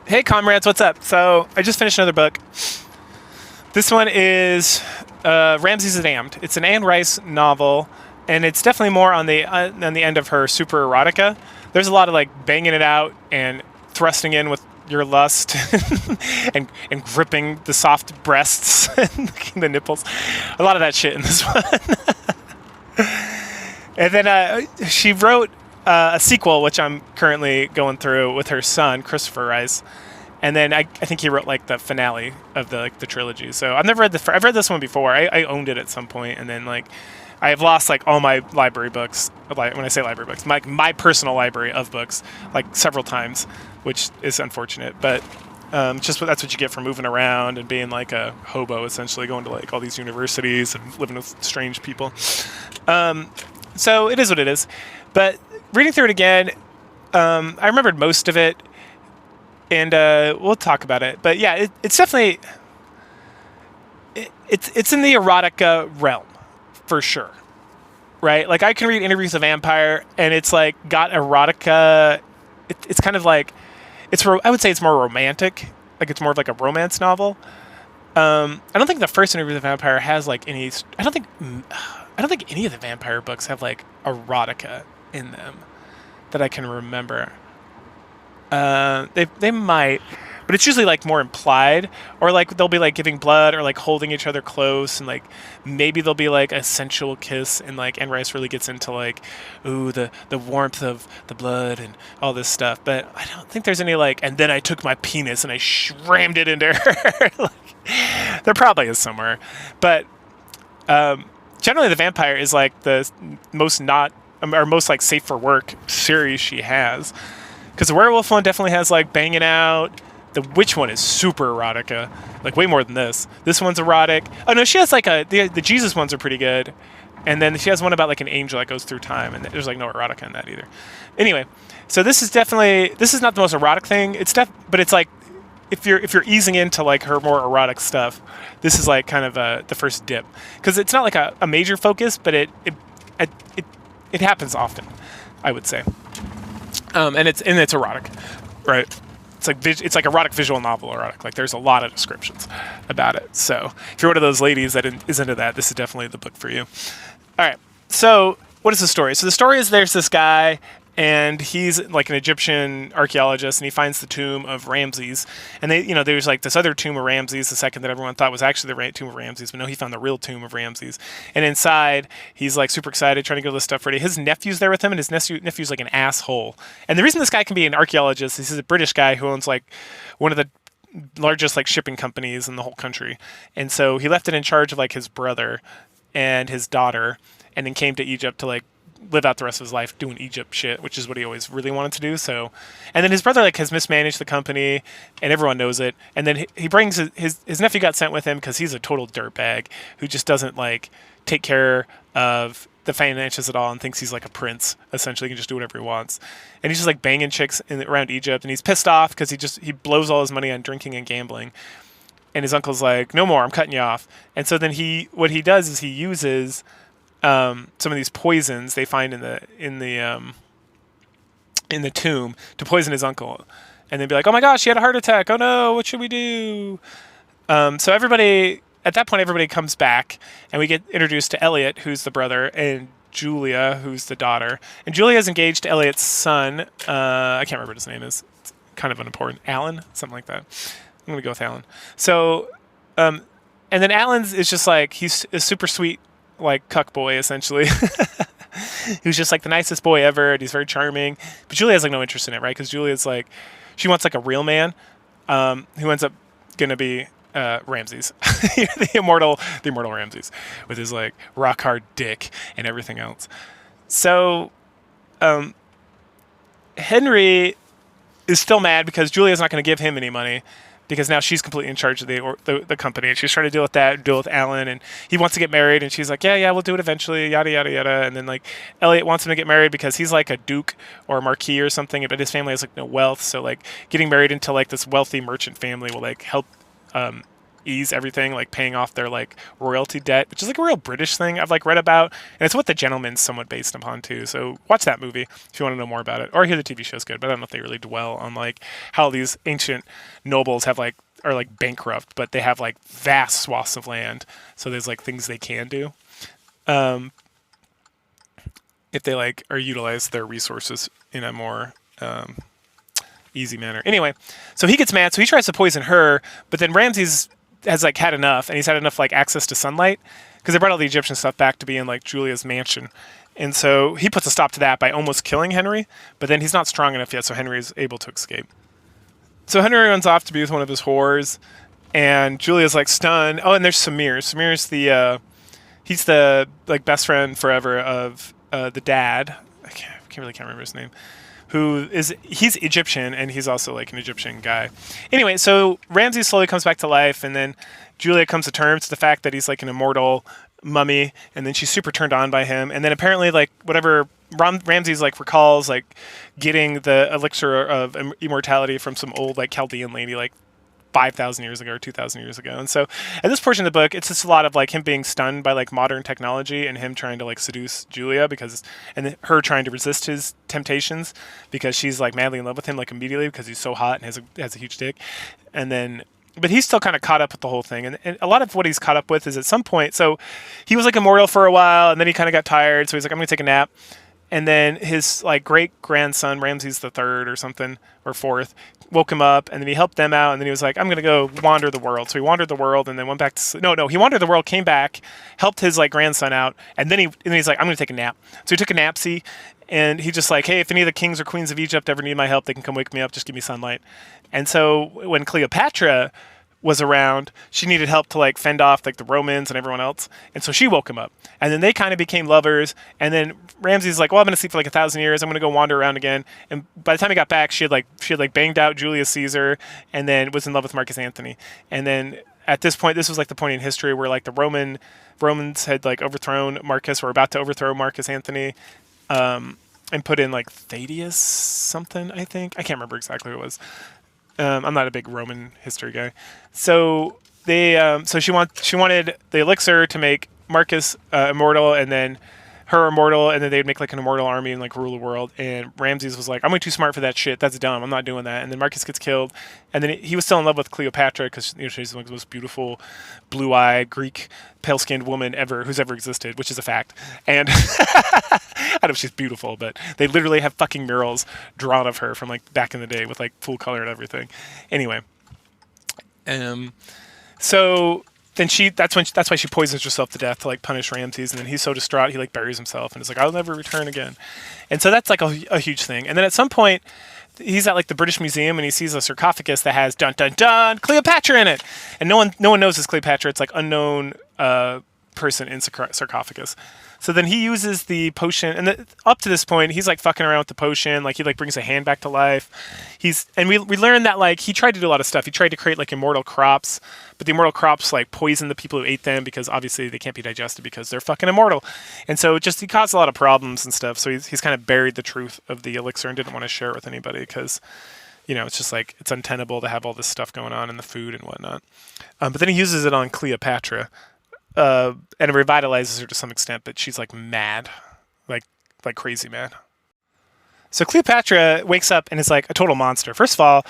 Hey, comrades, what's up? So, I just finished another book. This one is Ramses the Damned. It's an Anne Rice novel, and it's definitely more on the end of her super erotica. There's a lot of like banging it out and thrusting in with your lust and gripping the soft breasts and the nipples. A lot of that shit in this one. And then she wrote a sequel, which I'm currently going through with her son, Christopher Rice. And then I think he wrote like the finale of the trilogy. So I've never read the I've read this one before. I owned it at some point, and then like I have lost like all my library books. When I say library books, my personal library of books, like several times, which is unfortunate. But just that's what you get for moving around and being like a hobo, essentially going to like all these universities and living with strange people. So it is what it is. But reading through it again, I remembered most of it, and we'll talk about it. But yeah, it's definitely it's in the erotica realm for sure, right? Like I can read interviews of vampire, and it's like got erotica. It's kind of like I would say it's more romantic. Like it's more of like a romance novel. I don't think the first interview with the vampire has like any. I don't think any of the vampire books have like erotica in them that I can remember. They might, but it's usually like more implied, or like they'll be like giving blood or like holding each other close, and like maybe there'll be like a sensual kiss, and like Anne Rice really gets into like, ooh, the warmth of the blood and all this stuff. But I don't think there's any like, and then I took my penis and I rammed it into her. Like, there probably is somewhere, but generally the vampire is like the most not or most like safe for work series she has. Because the werewolf one definitely has like banging out. The witch one is super erotica, like way more than this. This one's erotic. Oh no, she has like the Jesus ones are pretty good, and then she has one about like an angel that goes through time, and there's like no erotica in that either. Anyway, so this is not the most erotic thing. But it's like if you're easing into like her more erotic stuff, this is like kind of the first dip, because it's not like a major focus, but it happens often, I would say. And it's erotic, right? It's like erotic visual novel erotic. Like there's a lot of descriptions about it. So if you're one of those ladies that is into that, this is definitely the book for you. All right. So what is the story? So the story is there's this guy, and he's like an Egyptian archaeologist, and he finds the tomb of Ramses. And there's like this other tomb of Ramses, the second that everyone thought was actually the tomb of Ramses, but no, he found the real tomb of Ramses. And inside, he's like super excited, trying to get all this stuff ready. His nephew's there with him, and his nephew's like an asshole. And the reason this guy can be an archaeologist is he's a British guy who owns like one of the largest like shipping companies in the whole country. And so he left it in charge of like his brother and his daughter, and then came to Egypt to like live out the rest of his life doing Egypt shit, which is what he always really wanted to do. So, and then his brother like has mismanaged the company, and everyone knows it. And then he brings his nephew got sent with him because he's a total dirtbag who just doesn't like take care of the finances at all, and thinks he's like a prince. Essentially, he can just do whatever he wants. And he's just like banging chicks around Egypt, and he's pissed off because he blows all his money on drinking and gambling. And his uncle's like, no more, I'm cutting you off. And so then what he does is he uses some of these poisons they find in the tomb to poison his uncle, and then be like, "Oh my gosh, he had a heart attack! Oh no, what should we do?" So at that point, everybody comes back, and we get introduced to Elliot, who's the brother, and Julia, who's the daughter. And Julia is engaged to Elliot's son. I can't remember what his name is. It's kind of unimportant. Alan, something like that. I'm gonna go with Alan. So, and then Alan's is just like he's a super sweet, like cuck boy essentially. He was just like the nicest boy ever, and he's very charming. But Julia has like no interest in it, right? Because Julia's like, she wants like a real man, who ends up gonna be Ramses, the immortal Ramses, with his like rock hard dick and everything else. So, Henry is still mad because Julia's not going to give him any money, because now she's completely in charge of the company, and she's trying to deal with Alan, and he wants to get married, and she's like, yeah, we'll do it eventually, yada yada yada. And then like Elliot wants him to get married because he's like a duke or a marquis or something, but his family has like no wealth, so like getting married into like this wealthy merchant family will like help ease everything, like paying off their like royalty debt, which is like a real British thing I've like read about, and it's what The Gentleman's somewhat based upon too. So watch that movie if you want to know more about it, or hear the TV show's good, but I don't know if they really dwell on like how these ancient nobles have like are like bankrupt, but they have like vast swaths of land, so there's like things they can do. If they like are utilize their resources in a more easy manner. Anyway, so he gets mad, so he tries to poison her, but then Ramses has like had enough, and he's had enough like access to sunlight because they brought all the Egyptian stuff back to be in like Julia's mansion, and so he puts a stop to that by almost killing Henry, but then he's not strong enough yet, so Henry is able to escape. So Henry runs off to be with one of his whores, and Julia's like stunned. Oh, and there's Samir. Samir's the he's the like best friend forever of the dad. I can't remember his name. He's Egyptian, and he's also like an Egyptian guy. Anyway, so Ramses slowly comes back to life, and then Julia comes to terms with the fact that he's like an immortal mummy, and then she's super turned on by him. And then apparently, like whatever Ramses like recalls, like getting the elixir of immortality from some old like Chaldean lady, like 5,000 years ago or 2,000 years ago. And so at this portion of the book, it's just a lot of like him being stunned by like modern technology and him trying to like seduce Julia and her trying to resist his temptations because she's like madly in love with him like immediately because he's so hot and has a huge dick. And then, but he's still kind of caught up with the whole thing. And a lot of what he's caught up with is at some point, so he was like immortal for a while and then he kind of got tired. So he's like, I'm going to take a nap. And then his like great grandson, Ramses the Third or something, or fourth, woke him up, and then he helped them out, and then he was like, I'm going to go wander the world. So he wandered the world and then went back to sleep. No, he wandered the world, came back, helped his like grandson out, and then he's like, I'm going to take a nap. So he took a napsy, and he just like, hey, if any of the kings or queens of Egypt ever need my help, they can come wake me up, just give me sunlight. And so when Cleopatra was around, she needed help to like fend off like the Romans and everyone else, and so she woke him up, and then they kind of became lovers. And then Ramses like, well, I'm gonna sleep for like 1,000 years, I'm gonna go wander around again. And by the time he got back, she had banged out Julius Caesar and then was in love with Marcus Antony. And then at this point, this was like the point in history where like the Romans had like overthrown Marcus, or about to overthrow Marcus Antony, and put in like Thaddeus something, I think. I can't remember exactly what it was. I'm not a big Roman history guy. So she wanted the elixir to make Marcus immortal, and then her immortal, and then they'd make like an immortal army and like rule the world. And Ramses was like, I'm way too smart for that shit. That's dumb. I'm not doing that. And then Marcus gets killed, and then he was still in love with Cleopatra because she's like the most beautiful, blue-eyed Greek, pale-skinned woman who's ever existed, which is a fact. And I don't know if she's beautiful, but they literally have fucking murals drawn of her from like back in the day with like full color and everything. Anyway, so then that's why she poisons herself to death to like punish Ramses, and then he's so distraught he like buries himself and is like, I'll never return again. And so that's like a huge thing. And then at some point he's at like the British Museum and he sees a sarcophagus that has dun dun dun Cleopatra in it, and no one knows it's Cleopatra. It's like unknown person in sarcophagus. So then he uses the potion, and up to this point, he's like fucking around with the potion. Like he like brings a hand back to life. We learned that like he tried to do a lot of stuff. He tried to create like immortal crops, but the immortal crops like poison the people who ate them because obviously they can't be digested because they're fucking immortal. And so he caused a lot of problems and stuff. So he's kind of buried the truth of the elixir and didn't want to share it with anybody because, it's just like it's untenable to have all this stuff going on in the food and whatnot. But then he uses it on Cleopatra. And it revitalizes her to some extent, but she's like mad, like crazy mad. So Cleopatra wakes up and is like a total monster. First of all,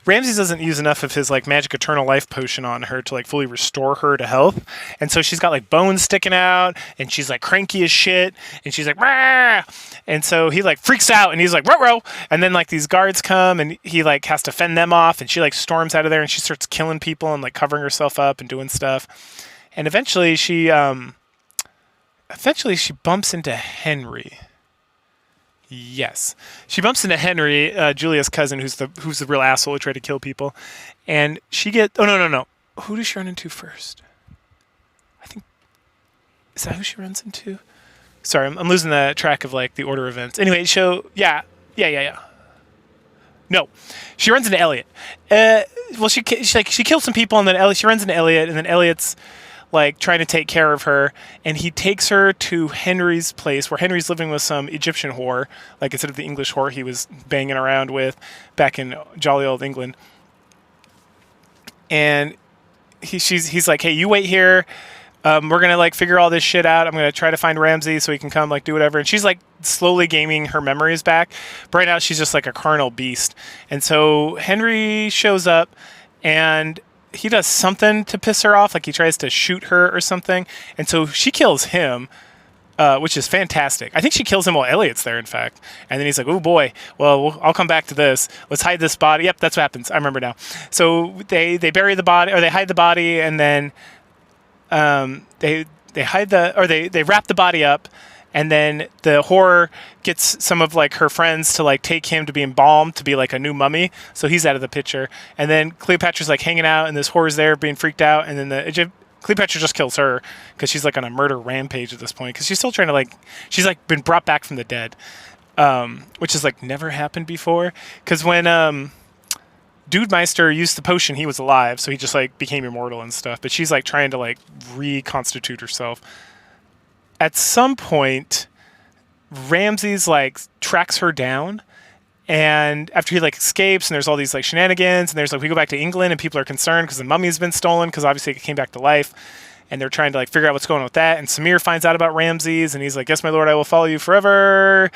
Ramses doesn't use enough of his like magic eternal life potion on her to like fully restore her to health, and so she's got like bones sticking out, and she's like cranky as shit, and she's like rah! And so he like freaks out and he's like ruh-roh, and then like these guards come and he like has to fend them off, and she like storms out of there and she starts killing people and like covering herself up and doing stuff. And eventually she bumps into Henry. Yes, she bumps into Henry, Julia's cousin, who's the real asshole who tried to kill people. And she gets... Oh, no. Who does she run into first? I think... Is that who she runs into? Sorry, I'm losing the track of like the order of events. Anyway, yeah. No, she runs into Elliot. Well, she kills some people, and then she runs into Elliot, and then Elliot's like trying to take care of her, and he takes her to Henry's place where Henry's living with some Egyptian whore, like instead of the English whore he was banging around with back in jolly old England. And he's like, hey, you wait here. We're gonna like figure all this shit out. I'm gonna try to find Ramses so he can come like do whatever. And she's like slowly gaining her memories back. But right now she's just like a carnal beast. And so Henry shows up, and he does something to piss her off. Like he tries to shoot her or something. And so she kills him. Which is fantastic. I think she kills him while Elliot's there, in fact. And then he's like, oh boy, well, I'll come back to this. Let's hide this body. Yep, that's what happens. I remember now. So they bury the body, or they hide the body, and then they wrap the body up, and then the whore gets some of like her friends to like take him to be embalmed to be like a new mummy. So he's out of the picture. And then Cleopatra's like hanging out, and this whore's there being freaked out, and then Cleopatra just kills her because she's like on a murder rampage at this point, because she's still trying to like, she's like been brought back from the dead, which has like never happened before. Because when Dude Meister used the potion, he was alive, so he just like became immortal and stuff. But she's like trying to like reconstitute herself. At some point, Ramses like tracks her down. And after he like escapes, and there's all these like shenanigans, and there's like, we go back to England, and people are concerned because the mummy's been stolen, because obviously it came back to life, and they're trying to like figure out what's going on with that. And Samir finds out about Ramses, and he's like, yes, my lord, I will follow you forever.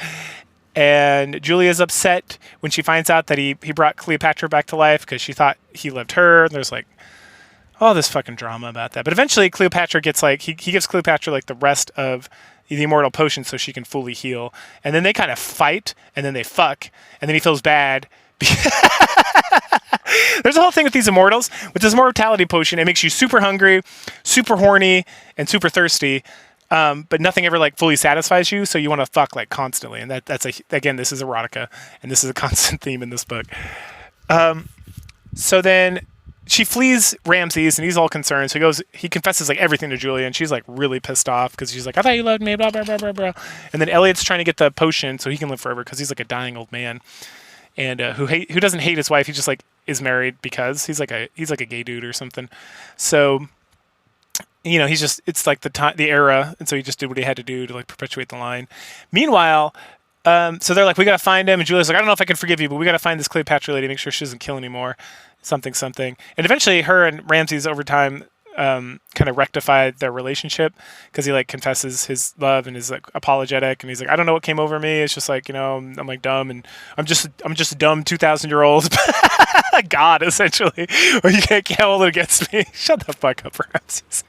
And Julia's upset when she finds out that he brought Cleopatra back to life because she thought he loved her. And there's like all this fucking drama about that. But eventually Cleopatra gets like, he gives Cleopatra like the rest of the immortal potion so she can fully heal. And then they kind of fight, and then they fuck, and then he feels bad. There's a whole thing with these immortals. With this immortality potion, it makes you super hungry, super horny, and super thirsty. But nothing ever like fully satisfies you, so you want to fuck like constantly. And again, this is erotica, and this is a constant theme in this book. So then she flees Ramses, and he's all concerned. So he confesses like everything to Julia, and she's like really pissed off because she's like, I thought you loved me, blah, blah, blah, blah, blah. And then Elliot's trying to get the potion so he can live forever because he's like a dying old man, and who doesn't hate his wife. He just like is married because he's like a gay dude or something. So, you know, it's like the era, and so he just did what he had to do to like perpetuate the line. Meanwhile, so they're like, we gotta find him, and Julia's like, I don't know if I can forgive you, but we gotta find this Cleopatra lady, make sure she doesn't kill anymore. Something. And eventually her and Ramses over time kind of rectified their relationship, because he like confesses his love and is like apologetic, and he's like, I don't know what came over me. It's just like, you know, I'm like dumb, and I'm just a dumb 2,000-year-old god, essentially. Or you can't hold it against me. Shut the fuck up, Ramses.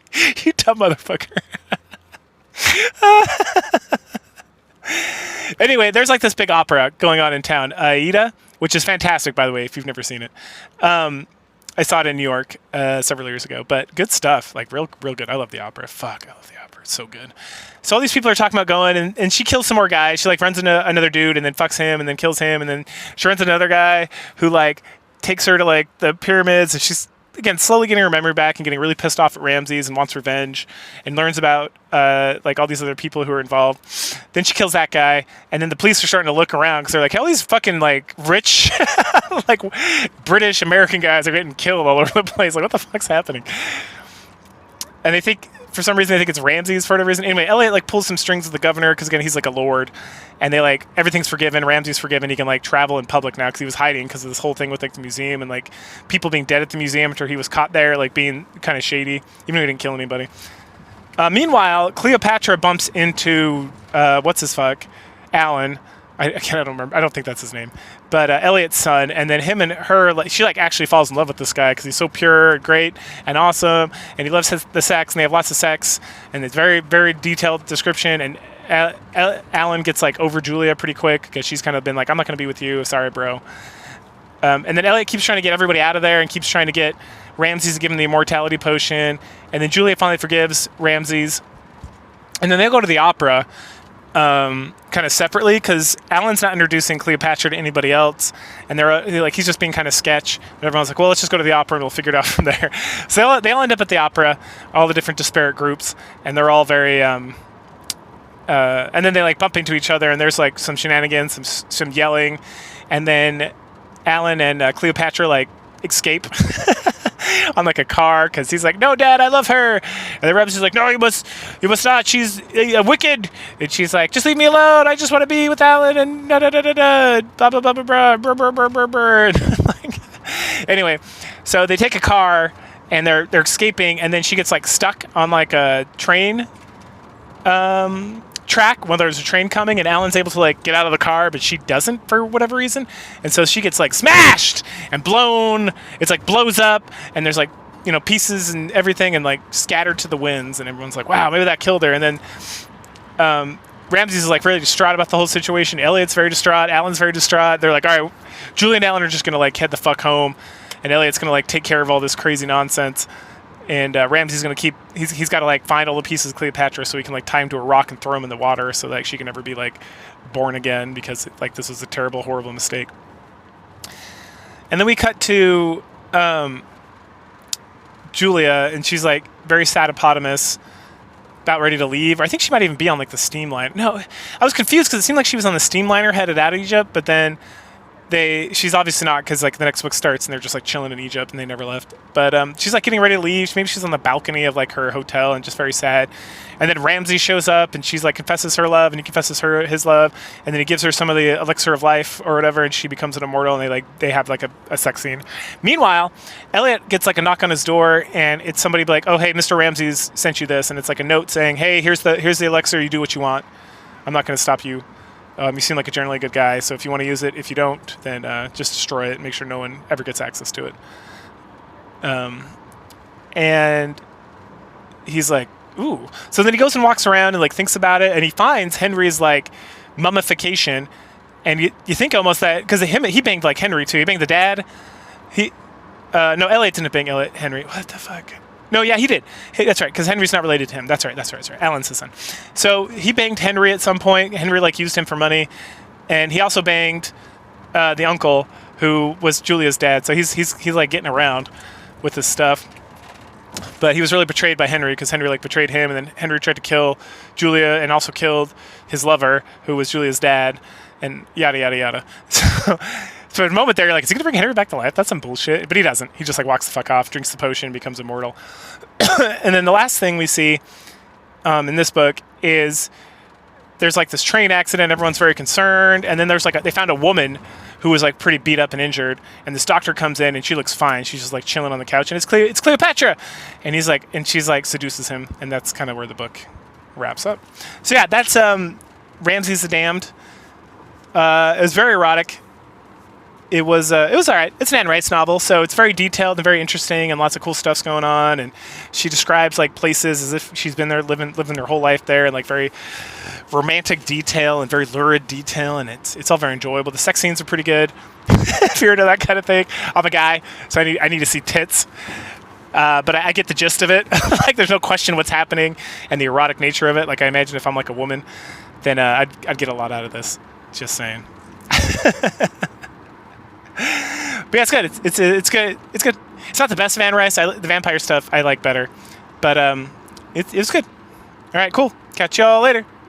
You dumb motherfucker. Anyway, there's like this big opera going on in town, Aida, which is fantastic, by the way, if you've never seen it. I saw it in New York several years ago, but good stuff, like real good. I love the opera. Fuck, I love the opera. It's so good. So all these people are talking about going, and she kills some more guys. She like runs into another dude and then fucks him and then kills him, and then she runs into another guy who like takes her to like the pyramids, and she's again slowly getting her memory back and getting really pissed off at Ramses and wants revenge, and learns about like all these other people who are involved. Then she kills that guy, and then the police are starting to look around because they're like, all these fucking like rich like British American guys are getting killed all over the place. Like, what the fuck's happening? And they think, for some reason, they think it's Ramses for whatever reason. Anyway, Elliot like pulls some strings with the governor because again, he's like a lord, and they like everything's forgiven. Ramses forgiven. He can like travel in public now because he was hiding because of this whole thing with like the museum and like people being dead at the museum after he was caught there, like being kind of shady, even though he didn't kill anybody. Meanwhile, Cleopatra bumps into what's his fuck, Alan. I don't remember. I don't think that's his name, but Elliot's son. And then him and her, like, she like actually falls in love with this guy because he's so pure, and great, and awesome, and he loves the sex, and they have lots of sex, and it's very, very detailed description. And Alan gets like over Julia pretty quick because she's kind of been like, I'm not gonna be with you. Sorry, bro. And then Elliot keeps trying to get everybody out of there and keeps trying to get Ramses to give him the immortality potion. And then Julia finally forgives Ramses. And then they go to the opera kind of separately because Alan's not introducing Cleopatra to anybody else. And they're like, he's just being kind of sketch. And everyone's like, well, let's just go to the opera and we'll figure it out from there. So they all end up at the opera, all the different disparate groups. And they're all very... and then they like bump into each other, and there's like some shenanigans, some yelling. And then Alan and Cleopatra like escape on like a car because he's like, no, Dad, I love her. And the Ramses is like, no, you must not, she's wicked. And she's like, just leave me alone, I just want to be with Alan, and da da da da da, blah blah blah blah blah, brr, brr, brr, brr, brr. Like, anyway, so they take a car and they're escaping, and then she gets like stuck on like a train track when there's a train coming, and Alan's able to like get out of the car, but she doesn't for whatever reason, and so she gets like smashed and blown. It's like blows up, and there's like, you know, pieces and everything, and like scattered to the winds, and everyone's like, wow, maybe that killed her. And then Ramses is like really distraught about the whole situation. Elliot's very distraught. Alan's very distraught. They're like, all right, Julie and Alan are just gonna like head the fuck home, and Elliot's gonna like take care of all this crazy nonsense. And Ramses gonna keep. He's got to like find all the pieces of Cleopatra so he can like tie him to a rock and throw him in the water so that she can never be like born again, because like this was a terrible, horrible mistake. And then we cut to Julia, and she's like very sad hippopotamus, about ready to leave. Or I think she might even be on like the steamliner. No, I was confused because it seemed like she was on the steamliner headed out of Egypt, but then she's obviously not, because like the next book starts and they're just like chilling in Egypt and they never left. But she's like getting ready to leave. Maybe she's on the balcony of like her hotel and just very sad. And then Ramses shows up, and she's like confesses her love, and he confesses his love, and then he gives her some of the elixir of life or whatever, and she becomes an immortal, and they have like a sex scene. Meanwhile, Elliot gets like a knock on his door, and it's somebody like, oh hey, Mr. Ramses sent you this, and it's like a note saying, hey, here's the elixir, you do what you want. I'm not going to stop you. You seem like a generally good guy, so if you want to use it, if you don't, then just destroy it and make sure no one ever gets access to it. And he's like, ooh. So then he goes and walks around and like thinks about it, and he finds Henry's like mummification, and you think almost that because he banged like Henry too. He banged the dad. No, Elliot didn't bang Henry. What the fuck? No, yeah, he did. That's right, because Henry's not related to him. That's right. Alan's his son. So he banged Henry at some point. Henry like used him for money, and he also banged the uncle who was Julia's dad. So he's like getting around with this stuff. But he was really betrayed by Henry, because Henry like betrayed him, and then Henry tried to kill Julia and also killed his lover, who was Julia's dad, and yada yada yada. So at a moment there, you're like, is he gonna bring Henry back to life? That's some bullshit. But he doesn't. He just like walks the fuck off, drinks the potion, becomes immortal. And then the last thing we see in this book is there's like this train accident. Everyone's very concerned, and then there's like they found a woman who was like pretty beat up and injured, and this doctor comes in, and she looks fine. She's just like chilling on the couch, and it's Cleopatra, and she's like seduces him, and that's kind of where the book wraps up. So yeah, that's Ramses the Damned. It was very erotic. It was all right. It's an Anne Rice novel, so it's very detailed and very interesting, and lots of cool stuff's going on. And she describes like places as if she's been there, living her whole life there, and like very romantic detail and very lurid detail, and it's all very enjoyable. The sex scenes are pretty good. If you're into that kind of thing, I'm a guy, so I need to see tits. But I get the gist of it. Like, there's no question what's happening and the erotic nature of it. Like, I imagine if I'm like a woman, then I'd get a lot out of this. Just saying. But yeah, it's good. It's good. It's good. It's not the best Van Rice. The vampire stuff I like better, but it's good. All right, cool. Catch y'all later.